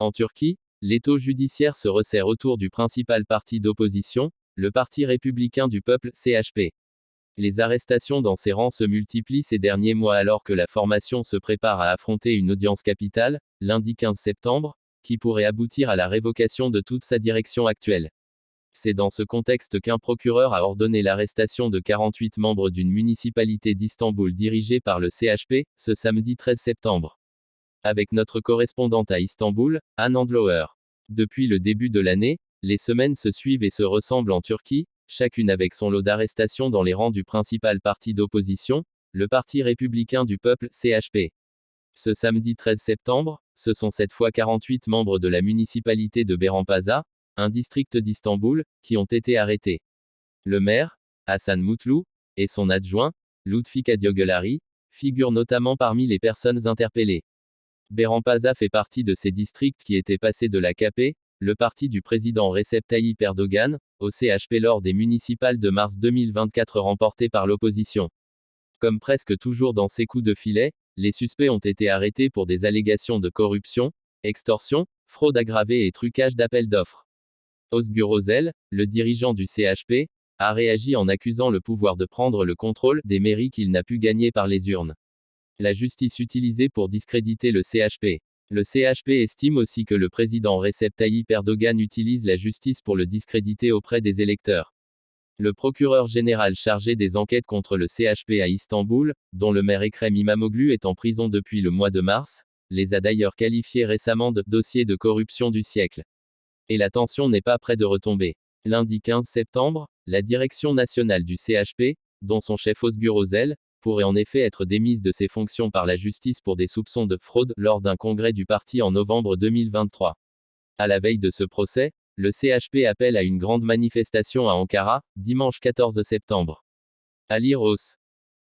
En Turquie, l'étau judiciaire se resserre autour du principal parti d'opposition, le Parti républicain du peuple, CHP. Les arrestations dans ses rangs se multiplient ces derniers mois alors que la formation se prépare à affronter une audience capitale, lundi 15 septembre, qui pourrait aboutir à la révocation de toute sa direction actuelle. C'est dans ce contexte qu'un procureur a ordonné l'arrestation de 48 membres d'une municipalité d'Istanbul dirigée par le CHP, ce samedi 13 septembre. Avec notre correspondante à Istanbul, Anne Andlauer. Depuis le début de l'année, les semaines se suivent et se ressemblent en Turquie, chacune avec son lot d'arrestations dans les rangs du principal parti d'opposition, le Parti républicain du peuple, CHP. Ce samedi 13 septembre, ce sont cette fois 48 membres de la municipalité de Beyranpazarı, un district d'Istanbul, qui ont été arrêtés. Le maire, Hasan Mutlu, et son adjoint, Lutfi Kadiogulari, figurent notamment parmi les personnes interpellées. Beyranpazarı fait partie de ces districts qui étaient passés de l'AKP, le parti du président Recep Tayyip Erdogan, au CHP lors des municipales de mars 2024 remportées par l'opposition. Comme presque toujours dans ces coups de filet, les suspects ont été arrêtés pour des allégations de corruption, extorsion, fraude aggravée et trucage d'appels d'offres. Özgür Özel, le dirigeant du CHP, a réagi en accusant le pouvoir de prendre le contrôle des mairies qu'il n'a pu gagner par les urnes. La justice utilisée pour discréditer le CHP. Le CHP estime aussi que le président Recep Tayyip Erdogan utilise la justice pour le discréditer auprès des électeurs. Le procureur général chargé des enquêtes contre le CHP à Istanbul, dont le maire Ekrem İmamoğlu est en prison depuis le mois de mars, les a d'ailleurs qualifiés récemment de dossier de corruption du siècle. Et la tension n'est pas près de retomber. Lundi 15 septembre, la direction nationale du CHP, dont son chef Özgür Özel, pourrait en effet être démise de ses fonctions par la justice pour des soupçons de fraude lors d'un congrès du parti en novembre 2023. À la veille de ce procès, le CHP appelle à une grande manifestation à Ankara, dimanche 14 septembre. Ali Rose.